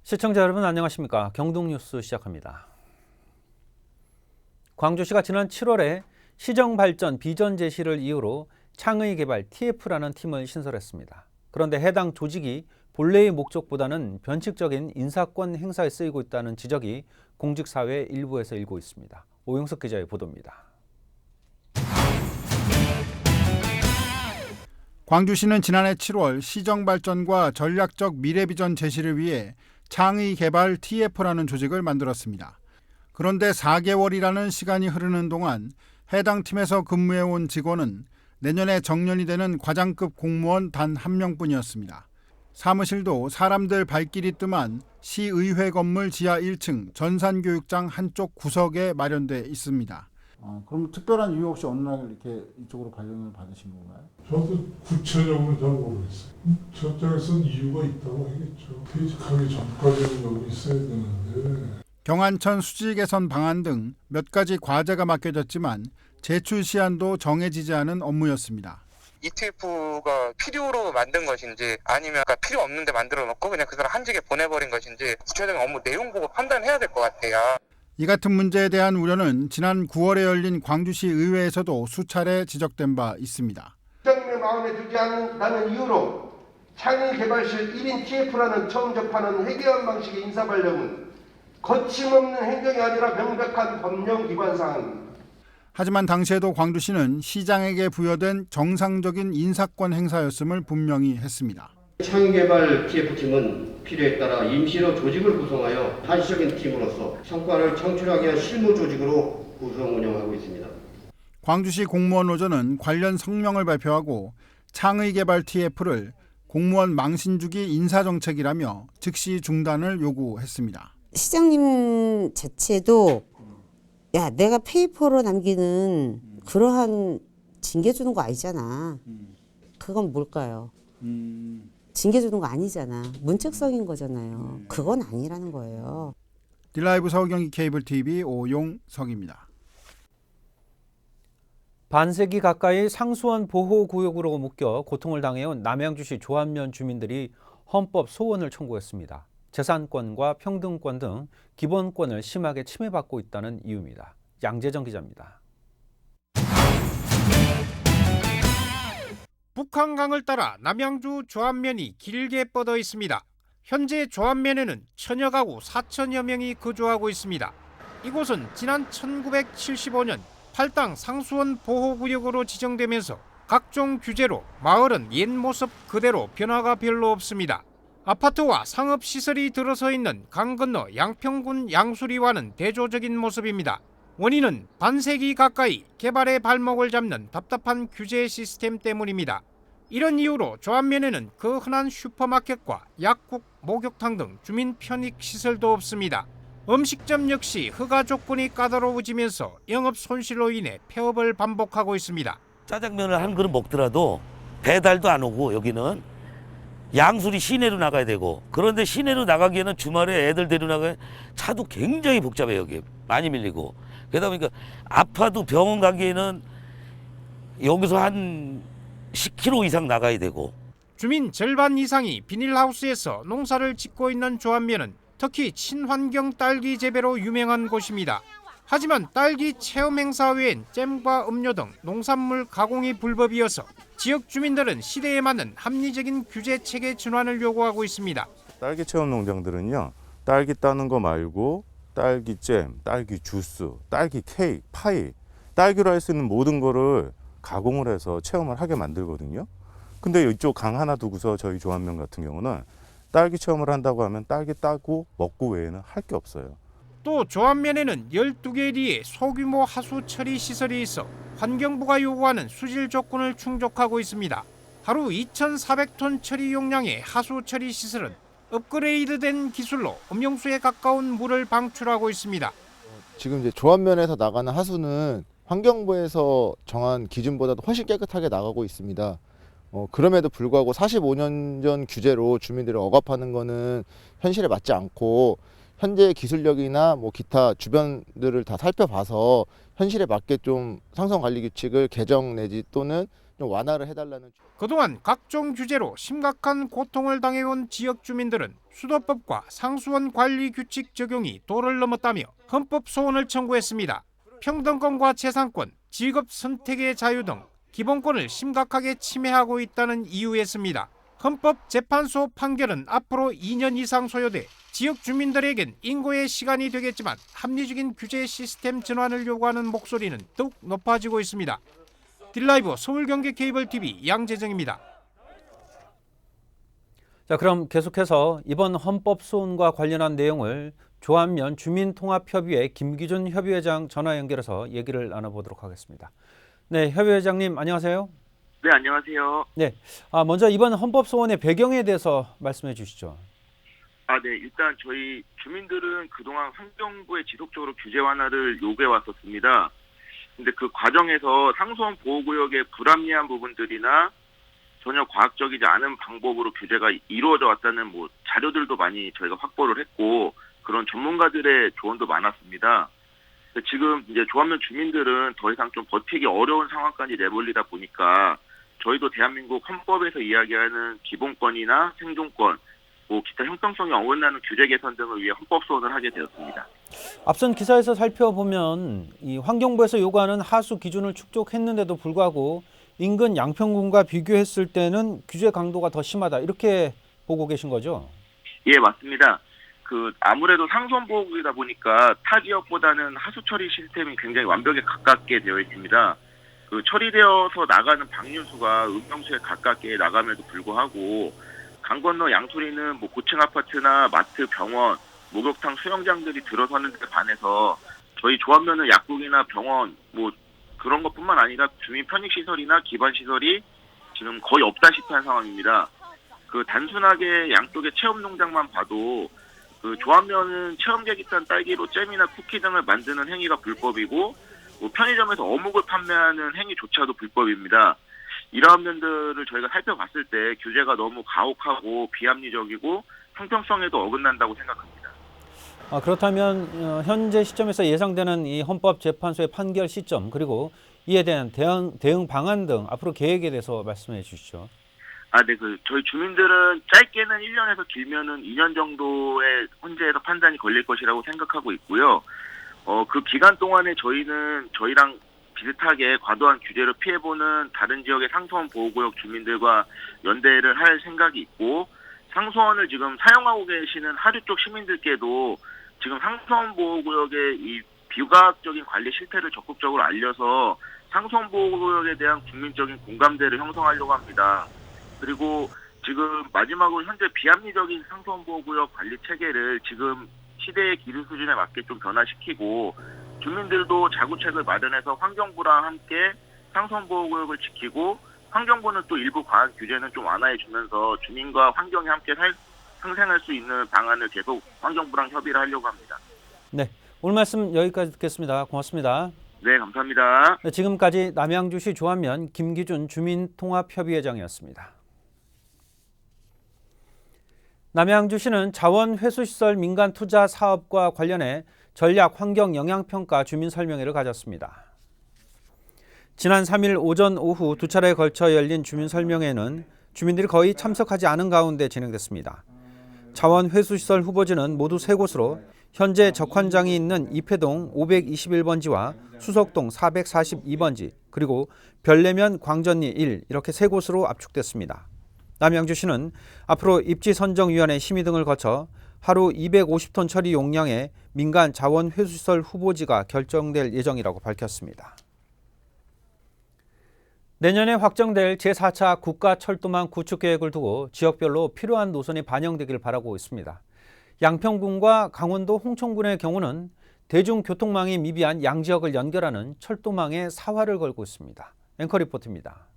시청자 여러분 안녕하십니까? 경동뉴스 시작합니다. 광주시가 지난 7월에 시정발전 비전 제시를 이유로 창의개발 TF라는 팀을 신설했습니다. 그런데 해당 조직이 본래의 목적보다는 변칙적인 인사권 행사에 쓰이고 있다는 지적이 공직사회 일부에서 일고 있습니다. 오영석 기자의 보도입니다. 광주시는 지난해 7월 시정발전과 전략적 미래비전 제시를 위해 창의개발 TF라는 조직을 만들었습니다. 그런데 4개월이라는 시간이 흐르는 동안 해당 팀에서 근무해온 직원은 내년에 정년이 되는 과장급 공무원 단 한 명뿐이었습니다. 사무실도 사람들 발길이 뜸한 시의회 건물 지하 1층 전산교육장 한쪽 구석에 마련돼 있습니다. 그럼 특별한 이유 없이 어느 날 이렇게 이쪽으로 발령을 받으신 건가요? 저도 구체적으로 잘 모르겠어요. 저쪽에서는 이유가 있다고 하겠죠. 퇴직하기 전까지는 여기 있어야 되는데. 경안천 수질 개선 방안 등 몇 가지 과제가 맡겨졌지만 제출 시한도 정해지지 않은 업무였습니다. ETF가 필요로 만든 것인지 아니면 필요 없는데 만들어 놓고 그냥 그 사람 한직에 보내버린 것인지 구체적인 업무 내용 보고 판단해야 될 것 같아요. 이 같은 문제에 대한 우려는 지난 9월에 열린 광주시 의회에서도 수차례 지적된 바 있습니다. 시장님의 마음에 들지 않는 이유로 창의개발실 1인 TF라는 처음 접하는 회계원 방식의 인사발령은 거침없는 행정이 아니라 명백한 법령 위반 사항입니다. 하지만 당시에도 광주시는 시장에게 부여된 정상적인 인사권 행사였음을 분명히 했습니다. 창의개발 TF팀은 필요에 따라 임시로 조직을 구성하여 한시적인 팀으로서 성과를 창출하기 위한 실무 조직으로 구성 운영하고 있습니다. 광주시 공무원 노조는 관련 성명을 발표하고 창의개발 TF를 공무원 망신주기 인사정책이라며 즉시 중단을 요구했습니다. 시장님 자체도 야 내가 페이퍼로 남기는 그러한 징계 주는 거 아니잖아. 그건 뭘까요? 징계 주는 거 아니잖아. 문책성인 거잖아요. 그건 아니라는 거예요. 딜라이브 서울경기 케이블 TV 오용석입니다. 반세기 가까이 상수원 보호구역으로 묶여 고통을 당해온 남양주시 조안면 주민들이 헌법 소원을 청구했습니다. 재산권과 평등권 등 기본권을 심하게 침해받고 있다는 이유입니다. 양재정 기자입니다. 북한강을 따라 남양주 조안면이 길게 뻗어 있습니다. 현재 조안면에는 천여 가구 4천여 명이 거주하고 있습니다. 이곳은 지난 1975년 팔당 상수원 보호구역으로 지정되면서 각종 규제로 마을은 옛 모습 그대로 변화가 별로 없습니다. 아파트와 상업시설이 들어서 있는 강 건너 양평군 양수리와는 대조적인 모습입니다. 원인은 반세기 가까이 개발의 발목을 잡는 답답한 규제 시스템 때문입니다. 이런 이유로 조안면에는 그 흔한 슈퍼마켓과 약국, 목욕탕 등 주민 편익 시설도 없습니다. 음식점 역시 허가 조건이 까다로워지면서 영업 손실로 인해 폐업을 반복하고 있습니다. 짜장면을 한 그릇 먹더라도 배달도 안 오고 여기는 양수리 시내로 나가야 되고, 그런데 시내로 나가기에는 주말에 애들 데려나가야 차도 굉장히 복잡해요. 여기 많이 밀리고. 그러다 보니까 아파도 병원 가기에는 여기서 한 10km 이상 나가야 되고. 주민 절반 이상이 비닐하우스에서 농사를 짓고 있는 조안면은 특히 친환경 딸기 재배로 유명한 곳입니다. 하지만 딸기 체험 행사 외엔 잼과 음료 등 농산물 가공이 불법이어서 지역 주민들은 시대에 맞는 합리적인 규제 체계 전환을 요구하고 있습니다. 딸기 체험 농장들은요, 딸기 따는 거 말고 딸기 잼, 딸기 주스, 딸기 케이크, 파이, 딸기로 할 수 있는 모든 거를 가공을 해서 체험을 하게 만들거든요. 근데 이쪽 강 하나 두고서 저희 조안면 같은 경우는 딸기 체험을 한다고 하면 딸기 따고 먹고 외에는 할 게 없어요. 또 조안면에는 12개리의 소규모 하수 처리 시설이 있어 환경부가 요구하는 수질 조건을 충족하고 있습니다. 하루 2,400톤 처리 용량의 하수 처리 시설은 업그레이드된 기술로 음용수에 가까운 물을 방출하고 있습니다. 지금 이제 조안면에서 나가는 하수는 환경부에서 정한 기준보다도 훨씬 깨끗하게 나가고 있습니다. 그럼에도 불구하고 45년 전 규제로 주민들을 억압하는 것은 현실에 맞지 않고, 현재 기술력이나 기타 주변들을 다 살펴봐서 현실에 맞게 좀 상선 관리 규칙을 개정 내지 또는 좀 완화를 해달라는. 그동안 각종 규제로 심각한 고통을 당해온 지역 주민들은 수도법과 상수원 관리 규칙 적용이 도를 넘었다며 헌법 소원을 청구했습니다. 평등권과 재산권, 직업 선택의 자유 등 기본권을 심각하게 침해하고 있다는 이유였습니다. 헌법재판소 판결은 앞으로 2년 이상 소요돼 지역 주민들에겐 인고의 시간이 되겠지만 합리적인 규제 시스템 전환을 요구하는 목소리는 더욱 높아지고 있습니다. 딜라이브 서울경기 케이블TV 양재정입니다. 자, 그럼 계속해서 이번 헌법 소원과 관련한 내용을 조한면 주민통합협의회 김기준 협의회장 전화 연결해서 얘기를 나눠보도록 하겠습니다. 네, 협의회장님 안녕하세요. 네, 안녕하세요. 네, 먼저 이번 헌법 소원의 배경에 대해서 말씀해 주시죠. 네, 일단 저희 주민들은 그동안 환경부에 지속적으로 규제 완화를 요구해 왔었습니다. 근데 그 과정에서 상수원 보호구역의 불합리한 부분들이나 전혀 과학적이지 않은 방법으로 규제가 이루어져 왔다는 자료들도 많이 저희가 확보를 했고, 그런 전문가들의 조언도 많았습니다. 지금 이제 조합면 주민들은 더 이상 좀 버티기 어려운 상황까지 내몰리다 보니까 저희도 대한민국 헌법에서 이야기하는 기본권이나 생존권, 기타 형평성이 어긋나는 규제 개선 등을 위해 헌법 소원을 하게 되었습니다. 앞선 기사에서 살펴보면 이 환경부에서 요구하는 하수 기준을 축적했는데도 불구하고 인근 양평군과 비교했을 때는 규제 강도가 더 심하다, 이렇게 보고 계신 거죠? 예, 맞습니다. 아무래도 상수원 보호구이다 보니까 타 지역보다는 하수 처리 시스템이 굉장히 완벽에 가깝게 되어 있습니다. 처리되어서 나가는 방류수가 음용수에 가깝게 나감에도 불구하고 강 건너 양소리는 고층 아파트나 마트, 병원, 목욕탕, 수영장들이 들어서는 데 반해서 저희 조합면은 약국이나 병원 그런 것뿐만 아니라 주민 편익시설이나 기반시설이 지금 거의 없다시피 한 상황입니다. 단순하게 양쪽의 체험농장만 봐도 조합면은 체험객이 딴 딸기로 잼이나 쿠키 등을 만드는 행위가 불법이고, 편의점에서 어묵을 판매하는 행위조차도 불법입니다. 이러한 면들을 저희가 살펴봤을 때 규제가 너무 가혹하고 비합리적이고 형평성에도 어긋난다고 생각합니다. 그렇다면 현재 시점에서 예상되는 이 헌법재판소의 판결 시점, 그리고 이에 대한 대응 방안 등 앞으로 계획에 대해서 말씀해 주시죠. 네, 저희 주민들은 짧게는 1년에서 길면은 2년 정도의 헌재에서 판단이 걸릴 것이라고 생각하고 있고요. 그 기간 동안에 저희는 저희랑 비슷하게 과도한 규제를 피해보는 다른 지역의 상수원 보호구역 주민들과 연대를 할 생각이 있고, 상수원을 지금 사용하고 계시는 하류 쪽 시민들께도 지금 상수원 보호구역의 이 비과학적인 관리 실태를 적극적으로 알려서 상수원 보호구역에 대한 국민적인 공감대를 형성하려고 합니다. 그리고 지금 마지막으로 현재 비합리적인 상수원 보호구역 관리 체계를 지금 시대의 기술 수준에 맞게 좀 변화시키고, 주민들도 자구책을 마련해서 환경부랑 함께 상수원 보호구역을 지키고, 환경부는 또 일부 과한 규제는 좀 완화해주면서 주민과 환경이 함께 상생할 수 있는 방안을 계속 환경부랑 협의를 하려고 합니다. 네, 오늘 말씀 여기까지 듣겠습니다. 고맙습니다. 네, 감사합니다. 네, 지금까지 남양주시 조한면 김기준 주민통합협의회장이었습니다. 남양주시는 자원회수시설 민간투자 사업과 관련해 전략 환경 영향평가 주민설명회를 가졌습니다. 지난 3일 오전 오후 두 차례에 걸쳐 열린 주민설명회는 주민들이 거의 참석하지 않은 가운데 진행됐습니다. 자원회수시설 후보지는 모두 3곳으로 현재 적환장이 있는 이패동 521번지와 수석동 442번지, 그리고 별내면 광전리 1, 이렇게 3곳으로 압축됐습니다. 남양주시는 앞으로 입지선정위원회 심의 등을 거쳐 하루 250톤 처리 용량의 민간 자원회수시설 후보지가 결정될 예정이라고 밝혔습니다. 내년에 확정될 제4차 국가철도망 구축계획을 두고 지역별로 필요한 노선이 반영되길 바라고 있습니다. 양평군과 강원도 홍천군의 경우는 대중교통망이 미비한 양지역을 연결하는 철도망에 사활을 걸고 있습니다. 앵커 리포트입니다.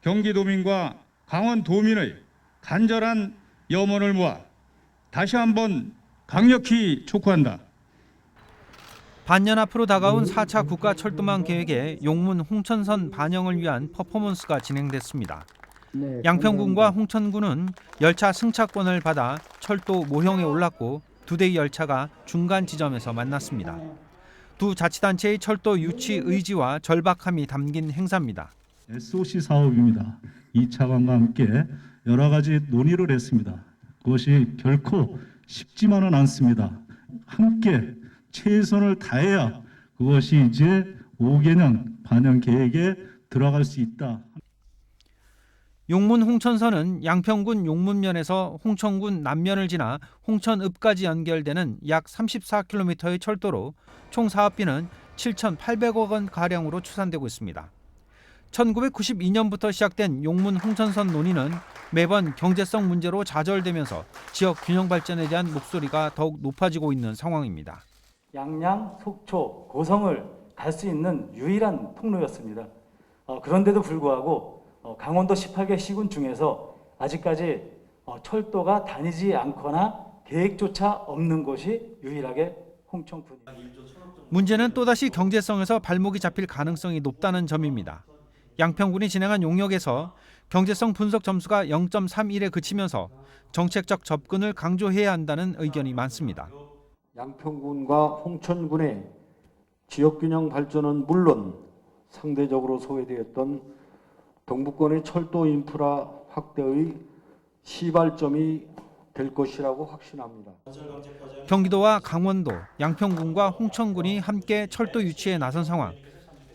경기도민과 강원도민의 간절한 염원을 모아 다시 한번 강력히 촉구한다. 반년 앞으로 다가온 4차 국가철도망 계획에 용문 홍천선 반영을 위한 퍼포먼스가 진행됐습니다. 양평군과 홍천군은 열차 승차권을 받아 철도 모형에 올랐고 2대의 열차가 중간 지점에서 만났습니다. 두 자치단체의 철도 유치 의지와 절박함이 담긴 행사입니다. SOC 사업입니다. 2차 관과 함께 여러 가지 논의를 했습니다. 그것이 결코 쉽지만은 않습니다. 함께 최선을 다해야 그것이 이제 5개년 반영 계획에 들어갈 수 있다. 용문 홍천선은 양평군 용문면에서 홍천군 남면을 지나 홍천읍까지 연결되는 약 34km의 철도로 총 사업비는 7,800억 원 가량으로 추산되고 있습니다. 1992년부터 시작된 용문 홍천선 논의는 매번 경제성 문제로 좌절되면서 지역 균형 발전에 대한 목소리가 더욱 높아지고 있는 상황입니다. 양양, 속초, 고성을 갈 수 있는 유일한 통로였습니다. 그런데도 불구하고 강원도 18개 시군 중에서 아직까지 철도가 다니지 않거나 계획조차 없는 곳이 유일하게 홍천군입니다. 문제는 또다시 경제성에서 발목이 잡힐 가능성이 높다는 점입니다. 양평군이 진행한 용역에서 경제성 분석 점수가 0.31에 그치면서 정책적 접근을 강조해야 한다는 의견이 많습니다. 양평군과 홍천군의 지역균형 발전은 물론 상대적으로 소외되었던 동부권의 철도 인프라 확대의 시발점이 될 것이라고 확신합니다. 경기도와 강원도, 양평군과 홍천군이 함께 철도 유치에 나선 상황.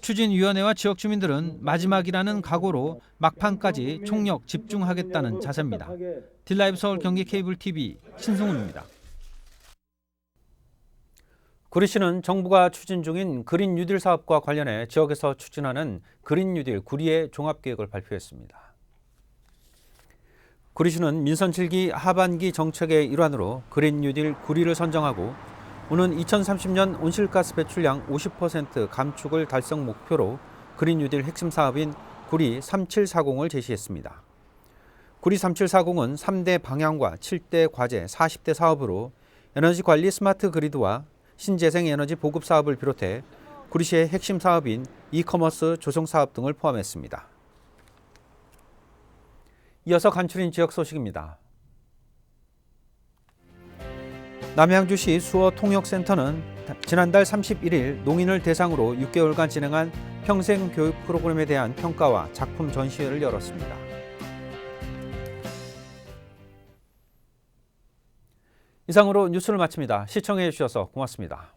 추진위원회와 지역 주민들은 마지막이라는 각오로 막판까지 총력 집중하겠다는 자세입니다. 딜라이브 서울 경기 케이블 TV 신승훈입니다. 구리시는 정부가 추진 중인 그린 뉴딜 사업과 관련해 지역에서 추진하는 그린 뉴딜 구리의 종합계획을 발표했습니다. 구리시는 민선 7기 하반기 정책의 일환으로 그린 뉴딜 구리를 선정하고 오는 2030년 온실가스 배출량 50% 감축을 달성 목표로 그린 뉴딜 핵심 사업인 구리 3740을 제시했습니다. 구리 3740은 3대 방향과 7대 과제 40대 사업으로 에너지 관리 스마트 그리드와 신재생 에너지 보급 사업을 비롯해 구리시의 핵심 사업인 이커머스 조성 사업 등을 포함했습니다. 이어서 간추린 지역 소식입니다. 남양주시 수어통역센터는 지난달 31일 농인을 대상으로 6개월간 진행한 평생교육 프로그램에 대한 평가와 작품 전시회를 열었습니다. 이상으로 뉴스를 마칩니다. 시청해 주셔서 고맙습니다.